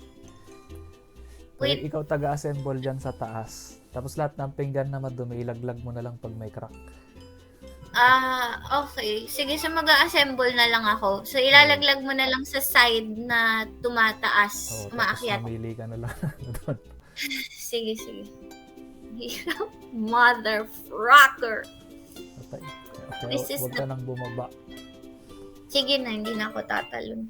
S2: Pero
S1: Wait.
S2: ikaw taga-assemble dyan sa taas. Tapos lahat ng pinggan na madumi, ilaglag mo na lang pag may crack.
S1: Okay. Sige, so mag-assemble na lang ako. So, ilalaglag mo na lang sa side na tumataas,
S2: Tapos
S1: umaakyat.
S2: mamili ka na lang doon.
S1: Sige. Hirap. Motherfucker.
S2: Patay. Okay,
S1: This is
S2: huwag ka nang bumaba.
S1: Sige na, hindi na ako tatalon.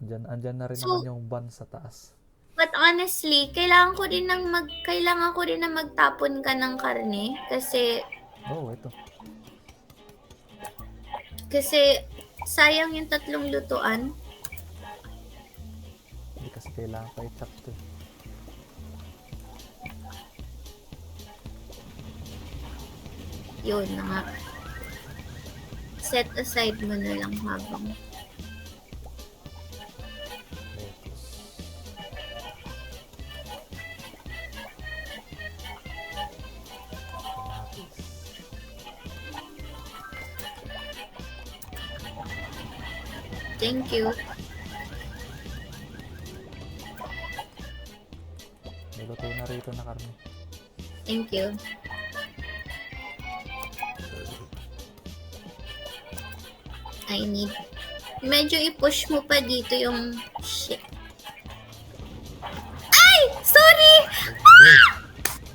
S2: Andyan na rin
S1: So-
S2: naman yung van sa taas.
S1: But honestly, kailangan ko din na magtapon ka ng karne
S2: Ito.
S1: kasi sayang yung 3 lutuan.
S2: Hindi kasi kailangan pa i-chop to.
S1: Yun na nga. Set aside mo na lang habang.
S2: Lettuce. Kamatis.
S1: Thank you.
S2: Niluto na rito na karne.
S1: Thank you. I need. Medyo i-push mo pa dito yung shit. Ay! Sorry!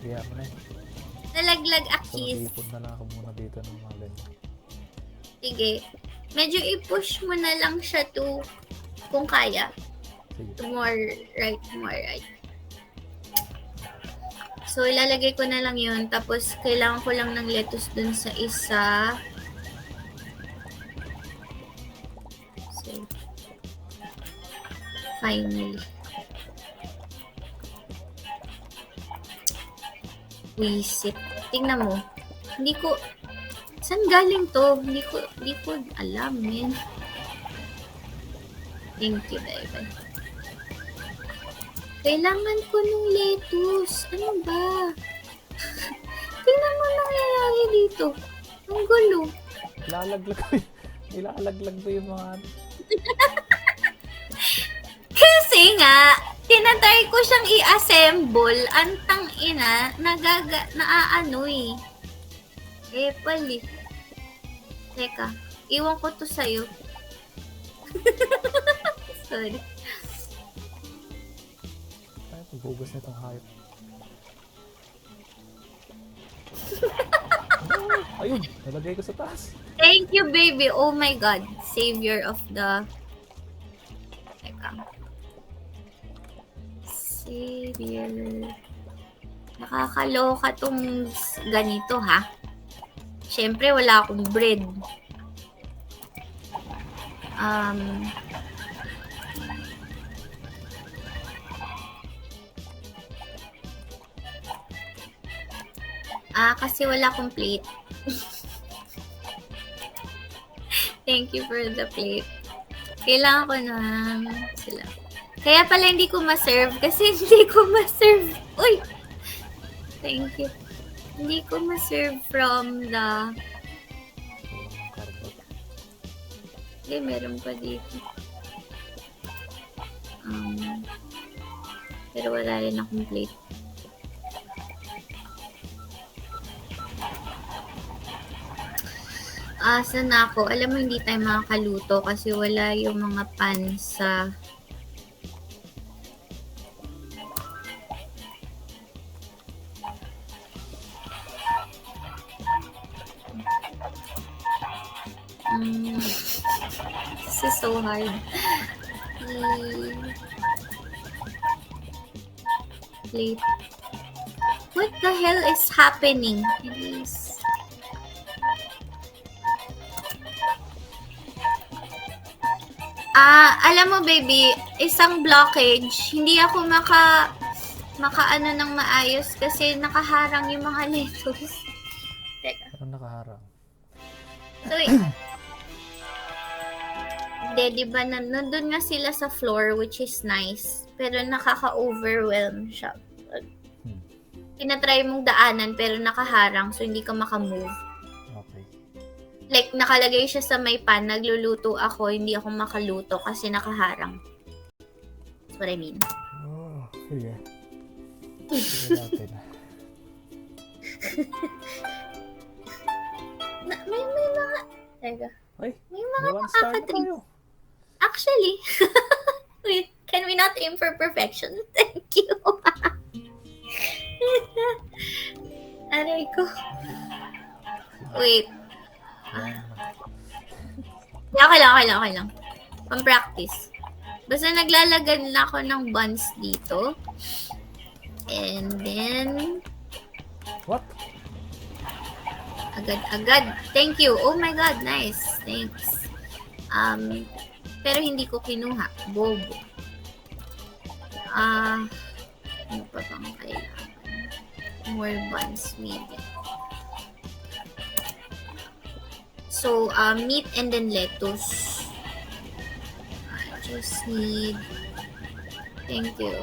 S2: Kaya mo na eh.
S1: Nalaglag
S2: So,
S1: akis.
S2: mag-iipon na lang ako muna dito ng mga ganyan.
S1: Sige. Medyo i-push mo na lang siya to kung kaya.
S2: Sige.
S1: To more right. So, ilalagay ko na lang yun. Tapos, kailangan ko lang ng lettuce dun sa isa. So, finally. Wisit. Tingnan mo. Hindi ko... Saan galing to? Hindi ko alam, men. Thank you, Daivan. Kailangan ko nung lettuce. Ano ba? Tingnan mo nangyayari dito. Ang gulo.
S2: Nilalaglag ko yung mga
S1: Kasi nga, tinatry ko siyang i-assemble. Antang ina, naaano eh. Pali. Teka, iwan ko to sa'yo. Sorry.
S2: ay, pagbugas nitong hayop. Ayun, nalagay ko sa taas.
S1: Thank you, baby. Oh my God. Savior of the... Teka. Savior. Nakakaloka tong ganito, ha? Siyempre, wala akong bread. Kasi wala akong plate. Thank you for the plate. Kailangan ko ng sila. Kaya pala hindi ko ma-serve kasi hindi ko ma-serve. Uy! Thank you. Hindi ko ma-serve from the... Okay, meron pa dito. Pero wala rin akong plate. Saan ako? Alam mo, hindi tayo makakaluto kasi wala yung mga pan sa... This is so hard. Plate. What the hell is happening? Please. Alam mo baby, isang blockage, hindi ako makaano ng maayos kasi nakaharang yung mga lettuce. Teka.
S2: Ano nakaharang?
S1: So, diba, nandun nga sila sa floor, which is nice. Pero nakaka-overwhelm siya. Tinatry mong daanan pero nakaharang so hindi ka makamove.
S2: Okay.
S1: Like, nakalagay siya sa may pan, nagluluto ako, hindi ako makaluto kasi nakaharang. That's what I mean.
S2: Oh, sige. Sige natin.
S1: May mga... Teka.
S2: Ay,
S1: may mga
S2: one star na
S1: nakaka-trip.
S2: tayo.
S1: Actually, wait, can we not aim for perfection? Thank you. Aray ko. Wait. Okay lang. Pang-practice. Basta naglalagay na ako ng buns dito. And then...
S2: What?
S1: Agad. Thank you. Oh my God, nice. Thanks. Pero hindi ko kinuha. Bobo. Ano pa bang kailangan? More buns, maybe. So, meat and then lettuce. I just need... Thank you.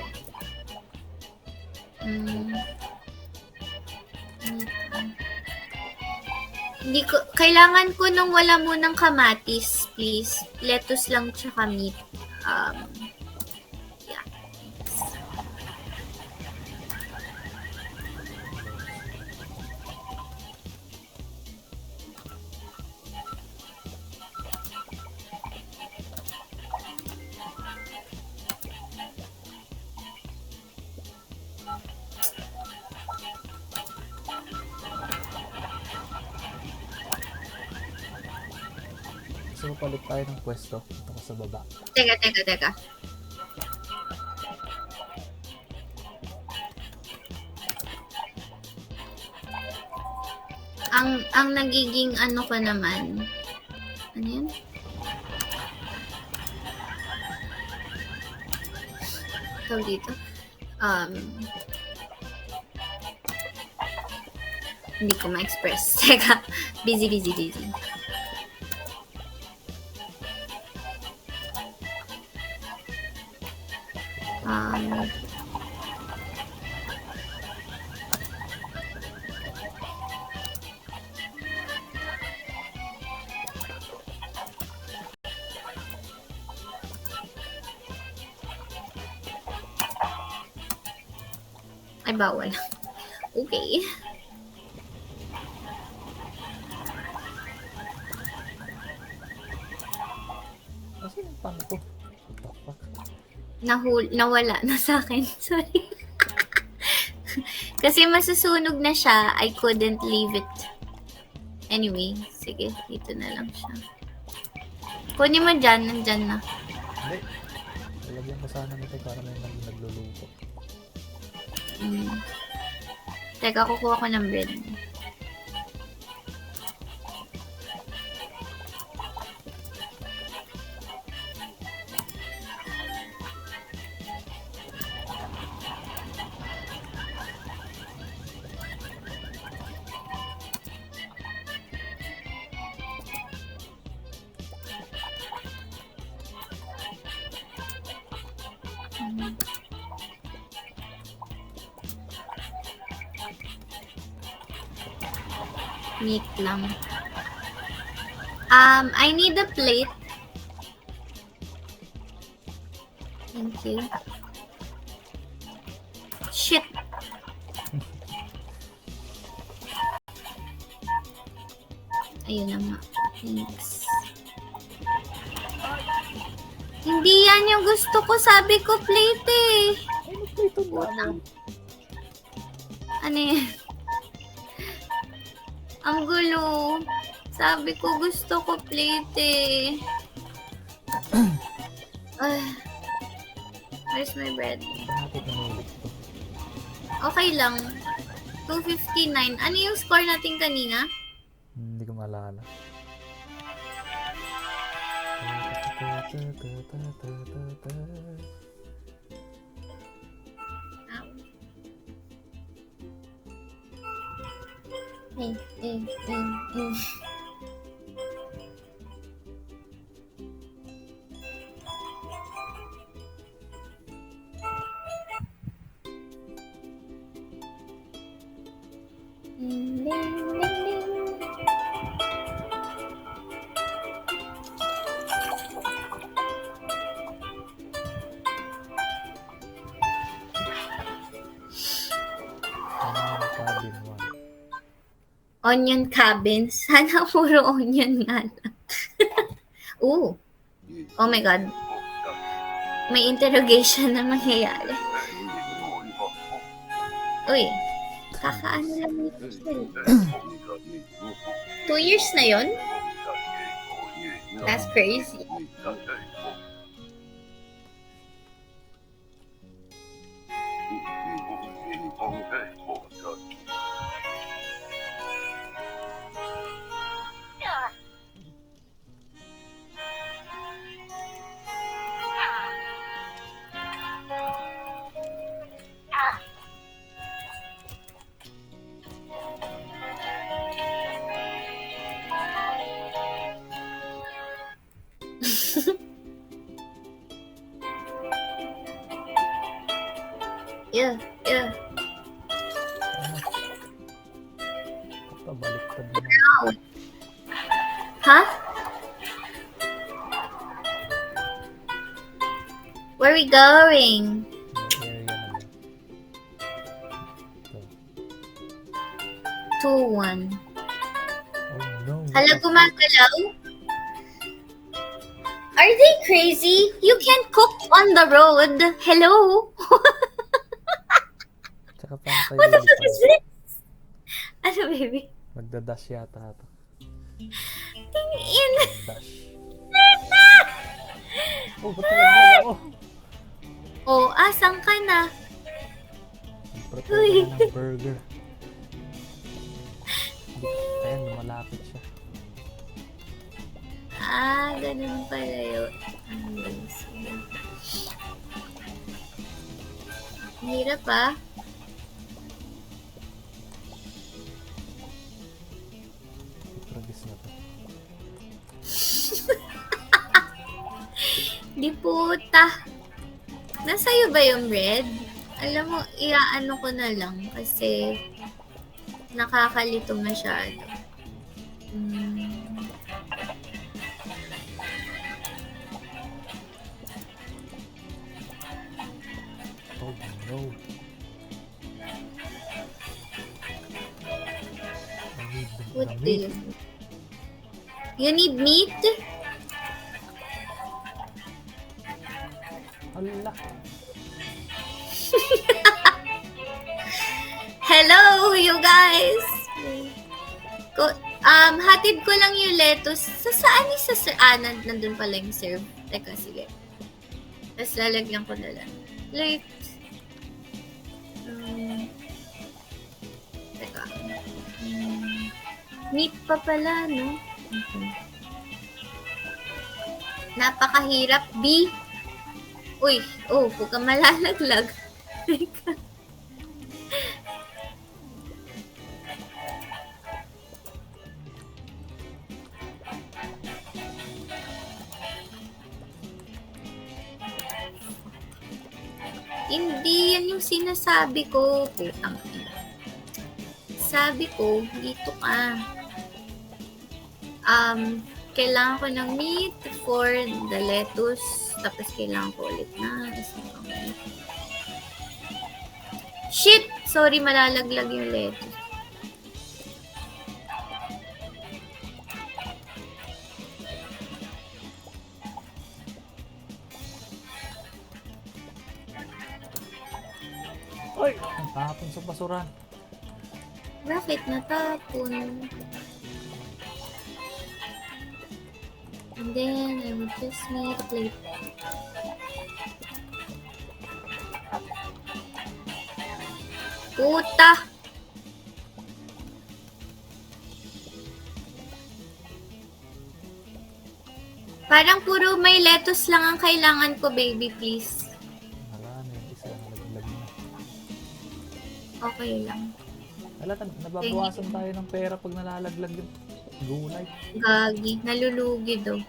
S1: Hindi ko... Kailangan ko nung wala munang kamatis, please. Lettuce lang tsaka meat. Yeah.
S2: Gusto mo palit tayo ng pwesto? Ito ka sa baba.
S1: Teka. Ang nagiging ano ko naman. Ano yan? Tawag dito. Hindi ko ma-express. Teka. Busy. Ay, bawal. Okay.
S2: Kasi yung pan ko.
S1: Nawala na sa akin. Sorry. Kasi masusunog na siya. I couldn't leave it. Anyway, sige. Dito na lang siya. Kunin mo dyan. Nandyan na.
S2: Hindi. Ilagyan ko sana nito para may nagluluto.
S1: Teka, kukuha ko ng bread. Meat lang. I need a plate. Thank you. Shit. Ayun na nga. Thanks. Hindi yan yung gusto ko. Sabi ko plate eh.
S2: Ito
S1: Utang. Ano yan? Ang gulo. Sabi ko gusto ko plate eh. Where's my bread?
S2: Bakit nanulit to?
S1: Okay lang. 259. Ano yung score natin kanina?
S2: Hindi ko maalala.
S1: Eh, eh, eh, eh. Ding, ding, ding, ding.
S2: Cabin 1.
S1: Onion cabin. Sana puro onion nga lang. Ooh. Oh my God. May interrogation na mangyayari. Uy. Kakaano lang nito siya. 2 years na yon? That's crazy. Yeah, yeah.
S2: Ito, baliktad naman.
S1: Huh? Where are we going?
S2: May area na lang. Ito.
S1: 2-1.
S2: Oh no.
S1: Hala, gumagalaw? Are they crazy? You can't cook on the road. Hello?
S2: Tsaka paano tayo
S1: What the fuck is
S2: lilipad?
S1: this? Ano, baby?
S2: Magdadash yata ito.
S1: Tingin.
S2: Dash. Oh, ba't nalaglag ako?
S1: Oh, asan ka na?
S2: Prepare
S1: Uy.
S2: ka na ng burger. Ayan, lumalapit siya.
S1: Ah, ganun pala yun. Sige. Hirap ah.
S2: Progress na to.
S1: Di puta. Nasa'yo ba yung red? Alam mo, iaano ko na lang kasi nakakalito masyado.
S2: Oh no. I need
S1: What
S2: the
S1: do
S2: meat.
S1: you need? You need meat?
S2: Hala.
S1: Hello, you guys! Hatid ko lang yung lettuce. Saan nandun pala yung serve. Teka, sige. Tapos lalagyan ko na lang. Like, teka. Meat pa pala, no? Okay. Napakahirap. B. Uy, huwag ka malalaglag. Teka. Hindi yan yung sinasabi ko. Putang ina. Sabi ko, dito ka. Kailangan ko ng meat for the lettuce. Tapos kailangan ko ulit na isang meat. Shit! Sorry, malalaglag yung lettuce.
S2: Ay! Ang tapon sa basura.
S1: Bakit natapon? And then, I would just make a plate. Puta! Parang puro may lettuce lang ang kailangan ko, baby, please.
S2: Wala na yung isa. Nalaglag na.
S1: Okay lang.
S2: Wala, nababawasan tayo ng pera pag nalalaglag yung gulay.
S1: Gagi. Nalulugi daw.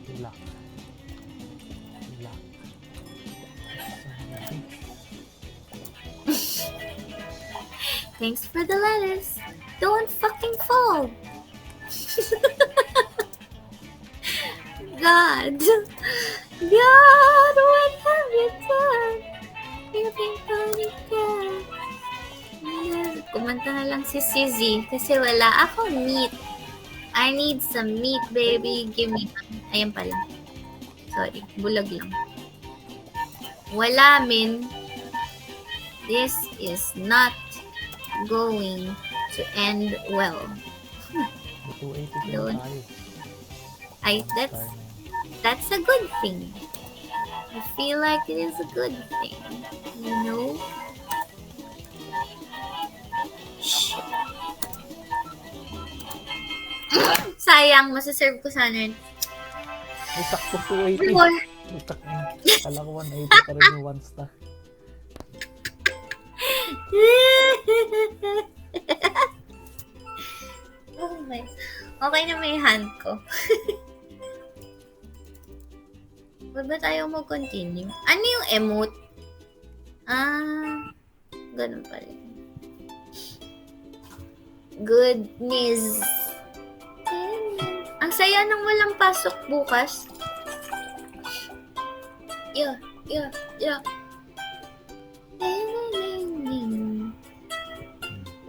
S2: Tulak. Tulak.
S1: Thanks for the lettuce. Don't fucking fall. God. God, what have you done? You think funny God. Kumanta na lang si Sizzy kasi wala akong meat. I need some meat, baby. Give me. Ayan pala. Sorry, bulag lang. Wala, min. This is not going to end well.
S2: 280
S1: Yun.
S2: tayo.
S1: I that's a good thing. I feel like it is a good thing. You know? Shit. Sayang, masaserve ko sana yun.
S2: May sakto 280.
S1: Lord.
S2: May sakto. Kala ko 180 pa rin yung 1 star.
S1: Oh my. Okay na may hand ko. Ba't ba tayo mag-continue? Ano yung emote? Ganun pala. Goodness. Ang saya nang walang pasok bukas. Yeah.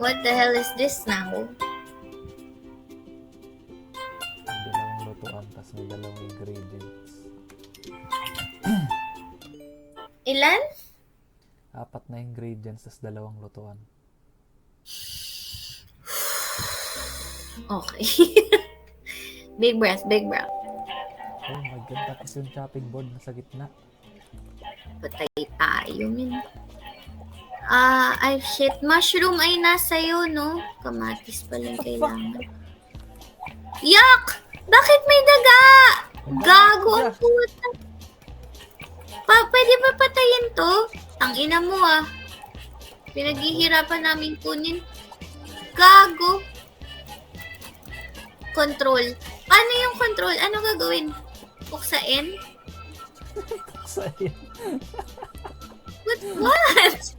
S1: What the hell is this now?
S2: Dalawang lutuan, tas may dalawang ingredients.
S1: Ilan?
S2: 4 na ingredients, tas dalawang lutuan.
S1: Okay. Big breath, big breath.
S2: Oh my god, tapos yung chopping board nasa gitna.
S1: Patay tayo, min. Ay, shit. Mushroom ay nasa'yo, no? Kamatis pa lang kailangan. Yuck! Bakit may daga? Gago ang puta. Pwede ba patayin to? Tangina mo, Pinaghihirapan namin kunin. Gago. Control. Paano yung control? Ano gagawin? Buksain?
S2: Sayang.
S1: What?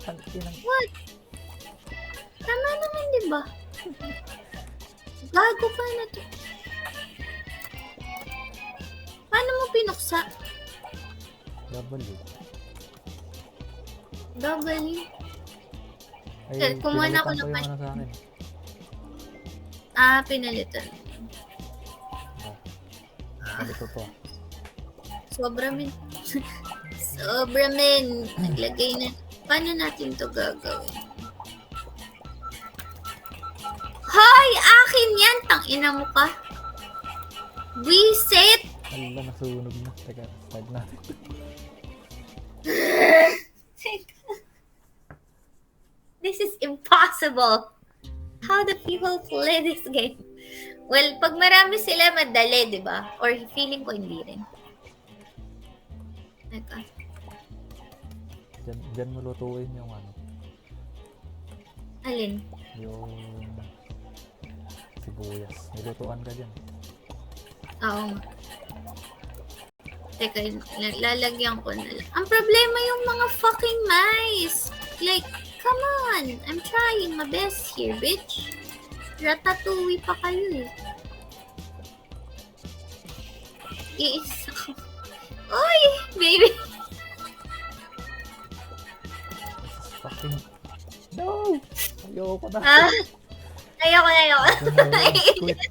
S2: Tangkinang.
S1: What? Tama naman, di ba? Gago pa na to. Paano mo pinuksa?
S2: W.
S1: W.
S2: Ay,
S1: Kumuha na ako
S2: pinalitan
S1: ng
S2: ko yung ano sa akin.
S1: Pinalitan.
S2: Ito to.
S1: Sobra, min. Sobra, min. Naglagay na. Paano natin to gagawin? Hoy! Akin yan! Tangina mo ka. Reset!
S2: Ala, nasunog na. Teka, start natin.
S1: This is impossible. How do people play this game? Well, pag marami sila, madali, di ba? Or feeling ko hindi rin. Teka.
S2: Diyan mo lutuin yung ano.
S1: Alin?
S2: Yung sibuyas. May lutuan ka dyan.
S1: Oo nga. Teka, lalagyan ko na lang. Ang problema yung mga fucking mice. Like, Come on! I'm trying my best here, bitch. Ratatouille pa kayo eh. Iisa ko. Oy! Baby!
S2: Fucking... No! Ayoko na.
S1: Ah, ayoko na yun.
S2: Ayoko na. Quit.